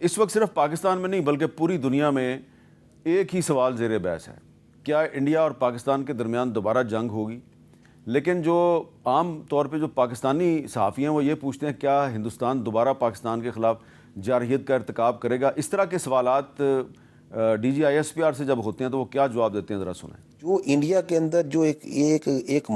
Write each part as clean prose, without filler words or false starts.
اس وقت صرف پاکستان میں نہیں بلکہ پوری دنیا میں ایک ہی سوال زیر بحث ہے، کیا انڈیا اور پاکستان کے درمیان دوبارہ جنگ ہوگی؟ لیکن جو عام طور پہ جو پاکستانی صحافی ہیں وہ یہ پوچھتے ہیں کیا ہندوستان دوبارہ پاکستان کے خلاف جارحیت کا ارتکاب کرے گا؟ اس طرح کے سوالات D G I S P R سے جب ہوتے ہیں تو وہ کیا جواب دیتے ہیں، ذرا سنیں۔ جو انڈیا کے اندر جو ایک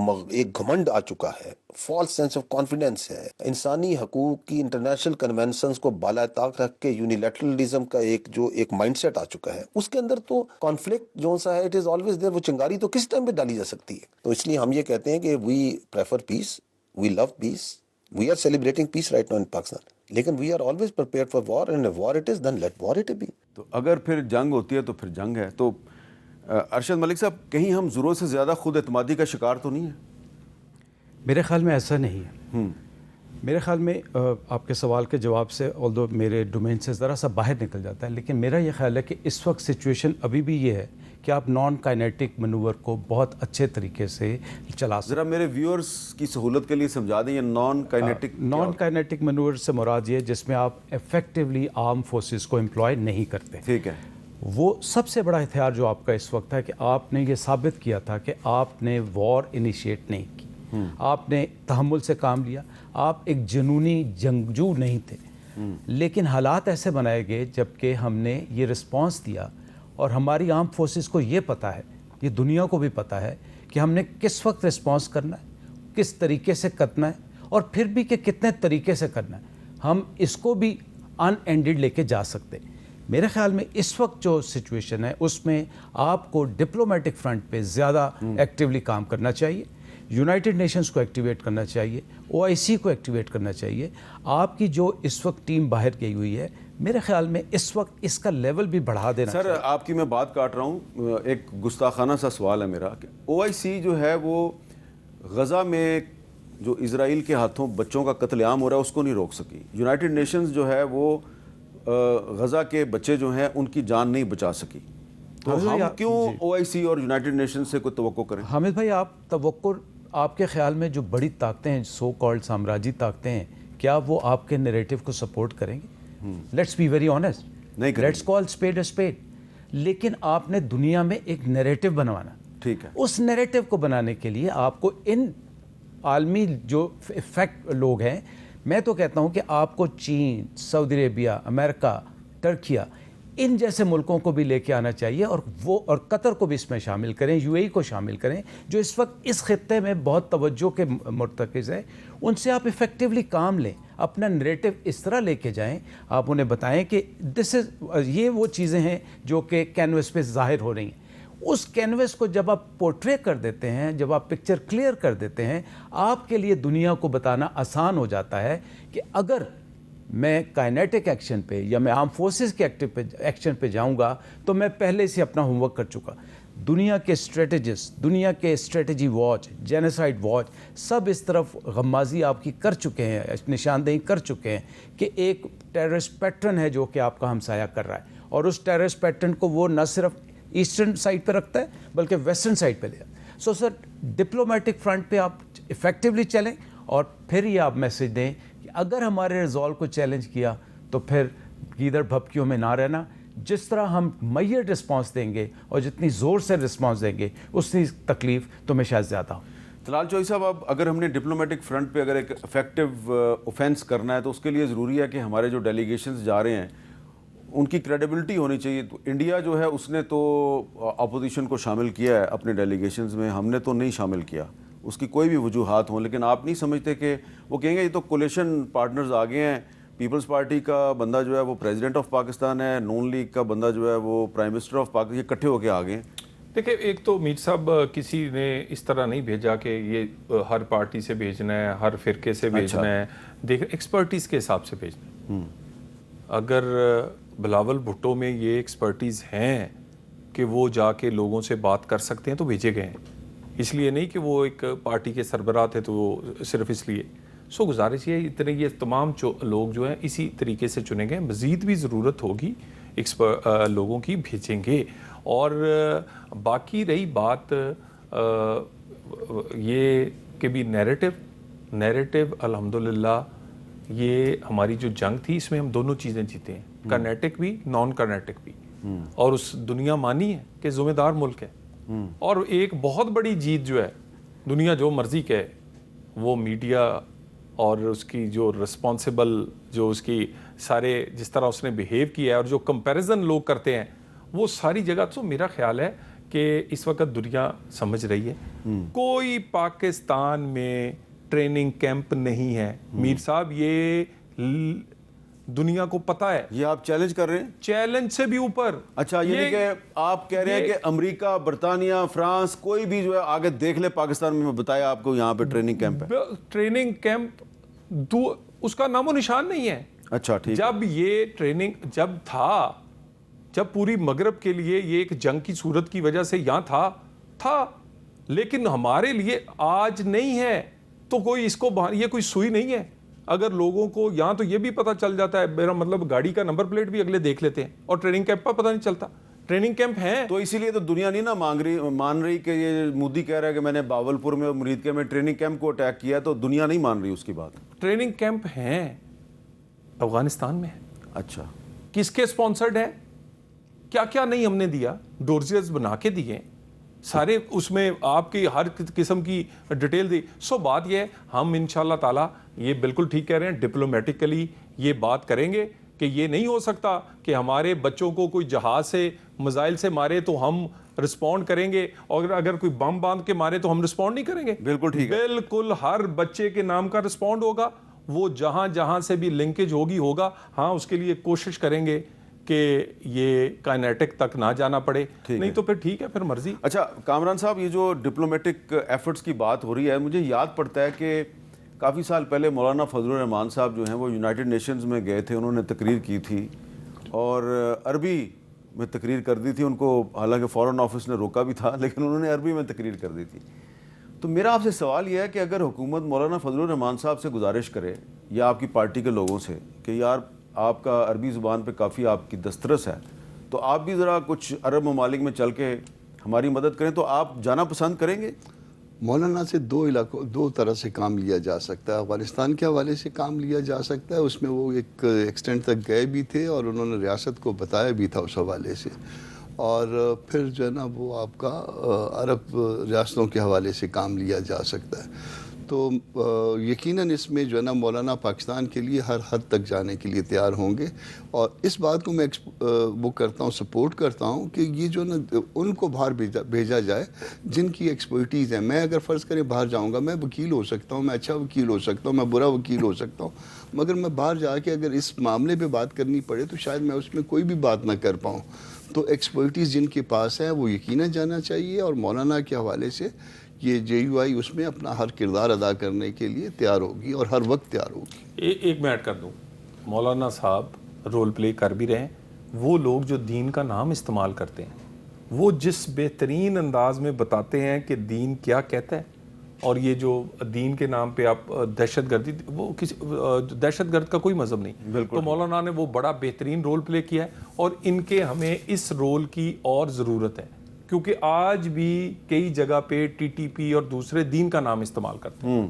گھمنڈ آ چکا ہے، فالس سینس آف کانفیڈنس ہے، انسانی حقوق کی انٹرنیشنل کنونشنز کو بالائے طاق رکھ کے یونیلیٹرلزم کا ایک مائنڈ سیٹ آ چکا ہے، اس کے اندر تو کانفلکٹ جو سا ہے اٹ از آلویز دیر، وہ چنگاری تو کس ٹائم پہ ڈالی جا سکتی ہے۔ تو اس لیے ہم یہ کہتے ہیں کہ we prefer peace, we love peace, we are celebrating peace right now in Pakistan, لیکن we are always prepared for war, and war it is then let war it be. تو اگر پھر جنگ ہوتی ہے تو پھر جنگ ہے، تو ارشد ملک صاحب کہیں ہم ضرورت سے زیادہ خود اعتمادی کا شکار تو نہیں ہے؟ میرے خیال میں ایسا نہیں ہے۔ میرے خیال میں آپ کے سوال کے جواب سے آلدو میرے ڈومین سے ذرا سا باہر نکل جاتا ہے، لیکن میرا یہ خیال ہے کہ اس وقت سچویشن ابھی بھی یہ ہے کہ آپ نان کائنیٹک منور کو بہت اچھے طریقے سے چلا سکتے ہیں۔ ذرا میرے ویورز کی سہولت کے لیے سمجھا دیں یہ نان کائنیٹک منور سے مراد یہ جس میں آپ ایفیکٹولی آرم فورسز کو امپلوائے نہیں کرتے۔ ٹھیک ہے، وہ سب سے بڑا ہتھیار جو آپ کا اس وقت ہے کہ آپ نے یہ ثابت کیا تھا کہ آپ نے وار انیشیٹ نہیں کی، آپ نے تحمل سے کام لیا، آپ ایک جنونی جنگجو نہیں تھے، لیکن حالات ایسے بنائے گئے جبکہ ہم نے یہ رسپانس دیا، اور ہماری آرم فورسز کو یہ پتہ ہے، یہ دنیا کو بھی پتہ ہے کہ ہم نے کس وقت رسپانس کرنا ہے، کس طریقے سے کرنا ہے، اور پھر بھی کہ کتنے طریقے سے کرنا ہے۔ ہم اس کو بھی ان اینڈڈ لے کے جا سکتے۔ میرے خیال میں اس وقت جو سچویشن ہے اس میں آپ کو ڈپلومیٹک فرنٹ پہ زیادہ ایکٹیولی کام کرنا چاہیے، یونائٹڈ نیشنز کو ایکٹیویٹ کرنا چاہیے، OIC کو ایکٹیویٹ کرنا چاہیے۔ آپ کی جو اس وقت ٹیم باہر گئی ہوئی ہے، میرے خیال میں اس وقت اس کا لیول بھی بڑھا دینا سر چاہیے۔ آپ کی میں بات کاٹ رہا ہوں، ایک گستاخانہ سا سوال ہے میرا کہ OIC جو ہے وہ غزہ میں جو اسرائیل کے ہاتھوں بچوں کا قتل عام ہو رہا ہے اس کو نہیں روک سکی، یونائٹڈ نیشنز جو ہے وہ غزہ کے بچے جو ہیں ان کی جان نہیں بچا سکی، تو ہم کیوں OIC اور یونائٹڈ نیشنز سے کوئی توقع کریں؟ حامد بھائی، آپ توقع، آپ کے خیال میں جو بڑی طاقتیں ہیں، سو کالڈ سامراجی طاقتیں ہیں، کیا وہ آپ کے نیریٹو کو سپورٹ کریں گے؟ لیٹس بی ویری آنیسٹ، نہیں کریں گے۔ Let's call speed a speed. لیکن آپ نے دنیا میں ایک نیریٹو بنوانا، ٹھیک ہے، اس نیریٹو کو بنانے کے لیے آپ کو ان عالمی جو افیکٹ لوگ ہیں، میں تو کہتا ہوں کہ آپ کو چین، سعودی عربیہ، امریکہ، ترکیہ، ان جیسے ملکوں کو بھی لے کے آنا چاہیے، اور قطر کو بھی اس میں شامل کریں، UAE کو شامل کریں، جو اس وقت اس خطے میں بہت توجہ کے مرتکز ہیں۔ ان سے آپ ایفیکٹولی کام لیں، اپنا نیریٹو اس طرح لے کے جائیں، آپ انہیں بتائیں کہ یہ وہ چیزیں ہیں جو کہ کینوس پہ ظاہر ہو رہی ہیں۔ اس کینوس کو جب آپ پورٹرے کر دیتے ہیں، جب آپ پکچر کلیئر کر دیتے ہیں، آپ کے لیے دنیا کو بتانا آسان ہو جاتا ہے کہ اگر میں کائنیٹک ایکشن پہ یا میں آرم فورسز کے ایکشن پہ جاؤں گا تو میں پہلے سے اپنا ہوم ورک کر چکا۔ دنیا کے اسٹریٹجسٹ، دنیا کے اسٹریٹجی واچ، جینیسائڈ واچ، سب اس طرف غمازی آپ کی کر چکے ہیں، نشاندہی کر چکے ہیں کہ ایک ٹیررسٹ پیٹرن ہے جو کہ آپ کا ہمسایہ کر رہا ہے، اور اس ٹیررسٹ پیٹرن کو وہ نہ صرف ایسٹرن سائڈ پہ رکھتا ہے بلکہ ویسٹرن سائڈ پہ لے جاتا۔ سو سر، ڈپلومیٹک فرنٹ پہ آپ ایفیکٹولی چلیں، اور پھر یہ آپ میسج دیں کہ اگر ہمارے ریزالو کو چیلنج کیا تو پھر گیدڑ بھپکیوں میں نہ رہنا۔ جس طرح ہم میئر رسپانس دیں گے اور جتنی زور سے رسپانس دیں گے اتنی تکلیف تو میں شاید زیادہ ہو۔ طلال چوہدری صاحب، اب اگر ہم نے ڈپلومیٹک فرنٹ پہ اگر ایک افیکٹو اوفینس کرنا ہے تو اس کے لیے ضروری ہے کہ ہمارے جو ڈیلیگیشنز جا رہے ہیں ان کی کریڈیبلٹی ہونی چاہیے۔ تو انڈیا جو ہے اس نے تو اپوزیشن کو شامل کیا ہے اپنے ڈیلیگیشنز میں، ہم نے تو نہیں شامل کیا، اس کی کوئی بھی وجوہات ہوں، لیکن آپ نہیں سمجھتے کہ وہ کہیں گے یہ تو کولیشن پارٹنرز آگے ہیں، پیپلز پارٹی کا بندہ جو ہے وہ پریزیڈنٹ آف پاکستان ہے، نون لیگ کا بندہ جو ہے وہ پرائم منسٹر آف پاکستان، یہ اکٹھے ہو کے آگے ہیں۔ دیکھیں، ایک تو میر صاحب کسی نے اس طرح نہیں بھیجا کہ یہ ہر پارٹی سے بھیجنا ہے، ہر فرقے سے بھیجنا ہے، دیکھ ایکسپرٹیز کے حساب سے بھیجنا ہے۔ اگر بلاول بھٹو میں یہ ایکسپرٹیز ہیں کہ وہ جا کے لوگوں سے بات کر سکتے ہیں تو بھیجے گئے ہیں، اس لیے نہیں کہ وہ ایک پارٹی کے سربراہ تھے تو وہ صرف اس لیے۔ سو گزارش یہ تمام لوگ جو ہیں اسی طریقے سے چنے گئے، مزید بھی ضرورت ہوگی لوگوں کی بھیجیں گے۔ اور باقی رہی بات یہ کہ بھی نیریٹو الحمدللہ یہ ہماری جو جنگ تھی اس میں ہم دونوں چیزیں جیتے ہیں۔ کرنیٹک بھی نان کرنیٹک بھی, اور اس دنیا مانی ہے کہ ذمہ دار ملک ہے. اور ایک بہت بڑی جیت جو ہے, دنیا جو مرضی کہے, وہ میڈیا اور اس کی جو رسپانسبل, جو اس کی سارے جس طرح اس نے بیہیو کیا ہے اور جو کمپیریزن لوگ کرتے ہیں, وہ ساری جگہ. تو میرا خیال ہے کہ اس وقت دنیا سمجھ رہی ہے. کوئی پاکستان میں ٹریننگ کیمپ نہیں ہے میر صاحب, یہ دنیا کو پتا ہے. یہ آپ چیلنج کر رہے ہیں؟ چیلنج سے بھی اوپر. اچھا, یعنی کہ آپ کہہ رہے ہیں کہ امریکہ, برطانیہ, فرانس, کوئی بھی جو ہے آگے دیکھ لے پاکستان میں بتایا آپ کو یہاں پہ ٹریننگ کیمپ ہے. ٹریننگ کیمپ اس کا نام و نشان نہیں ہے. اچھا ٹھیک. جب یہ ٹریننگ جب تھا, جب پوری مغرب کے لیے یہ ایک جنگ کی صورت کی وجہ سے یہاں تھا, لیکن ہمارے لیے آج نہیں ہے. تو کوئی اس کو یہ کوئی سوئی نہیں ہے. اگر لوگوں کو یہاں تو یہ بھی پتہ چل جاتا ہے, میرا مطلب گاڑی کا نمبر پلیٹ بھی اگلے دیکھ لیتے ہیں, اور ٹریننگ کیمپ کا پتہ نہیں چلتا. ٹریننگ کیمپ ہیں تو اسی لیے تو دنیا نہیں نا مان رہی کہ یہ مودی کہہ رہا ہے کہ میں نے باولپور میں اور مریدکے میں ٹریننگ کیمپ کو اٹیک کیا, تو دنیا نہیں مان رہی اس کی بات. ٹریننگ کیمپ ہیں افغانستان میں. اچھا, کس کے سپانسرڈ ہے؟ کیا کیا نہیں ہم نے دیا, ڈورزیز بنا کے دیے سارے, اس میں آپ کی ہر قسم کی ڈیٹیل دی. سو بات یہ ہے, ہم انشاءاللہ تعالی یہ بالکل ٹھیک کہہ رہے ہیں, ڈپلومیٹکلی یہ بات کریں گے کہ یہ نہیں ہو سکتا کہ ہمارے بچوں کو کوئی جہاز سے میزائل سے مارے تو ہم رسپونڈ کریں گے, اور اگر کوئی بم باندھ کے مارے تو ہم رسپونڈ نہیں کریں گے. بالکل ٹھیک ہے. بالکل ہر بچے کے نام کا رسپونڈ ہوگا, وہ جہاں سے بھی لنکیج ہوگا. ہاں, اس کے لیے کوشش کریں گے کہ یہ کائنیٹک تک نہ جانا پڑے, نہیں تو پھر ٹھیک ہے, پھر مرضی. اچھا کامران صاحب, یہ جو ڈپلومیٹک ایفرٹس کی بات ہو رہی ہے, مجھے یاد پڑتا ہے کہ کافی سال پہلے مولانا فضل الرحمان صاحب جو ہیں وہ یونائٹڈ نیشنز میں گئے تھے, انہوں نے تقریر کی تھی اور عربی میں تقریر کر دی تھی. ان کو حالانکہ فارن آفس نے روکا بھی تھا, لیکن انہوں نے عربی میں تقریر کر دی تھی. تو میرا آپ سے سوال یہ ہے کہ اگر حکومت مولانا فضل الرحمان صاحب سے گزارش کرے یا آپ کی پارٹی کے لوگوں سے کہ یار آپ کا عربی زبان پہ کافی آپ کی دسترس ہے, تو آپ بھی ذرا کچھ عرب ممالک میں چل کے ہماری مدد کریں, تو آپ جانا پسند کریں گے؟ مولانا سے دو طرح سے کام لیا جا سکتا ہے. افغانستان کے حوالے سے کام لیا جا سکتا ہے, اس میں وہ ایک ایکسٹینٹ تک گئے بھی تھے اور انہوں نے ریاست کو بتایا بھی تھا اس حوالے سے. اور پھر جو ہے نا وہ آپ کا عرب ریاستوں کے حوالے سے کام لیا جا سکتا ہے. تو یقیناً اس میں جو ہے نا مولانا پاکستان کے لیے ہر حد تک جانے کے لیے تیار ہوں گے, اور اس بات کو میں وہ کرتا ہوں, سپورٹ کرتا ہوں کہ یہ جو نا ان کو باہر بھیجا جائے جن کی ایکسپرٹیز ہے. میں اگر فرض کریں باہر جاؤں گا, میں وکیل ہو سکتا ہوں, میں اچھا وکیل ہو سکتا ہوں, میں برا وکیل ہو سکتا ہوں, مگر میں باہر جا کے اگر اس معاملے پہ بات کرنی پڑے تو شاید میں اس میں کوئی بھی بات نہ کر پاؤں. تو ایکسپرٹیز جن کے پاس ہے وہ یقیناً جانا چاہیے, اور مولانا کے حوالے سے یہ JUI اس میں اپنا ہر کردار ادا کرنے کے لیے تیار ہوگی اور ہر وقت تیار ہوگی. ایک میں ایڈ کر دوں, مولانا صاحب رول پلے کر بھی رہے ہیں. وہ لوگ جو دین کا نام استعمال کرتے ہیں, وہ جس بہترین انداز میں بتاتے ہیں کہ دین کیا کہتا ہے, اور یہ جو دین کے نام پہ آپ دہشت گردی, وہ کسی دہشت گرد کا کوئی مذہب نہیں. تو مولانا نے وہ بڑا بہترین رول پلے کیا ہے, اور ان کے ہمیں اس رول کی اور ضرورت ہے, کیونکہ آج بھی کئی جگہ پہ TTP اور دوسرے دین کا نام استعمال کرتے ہیں.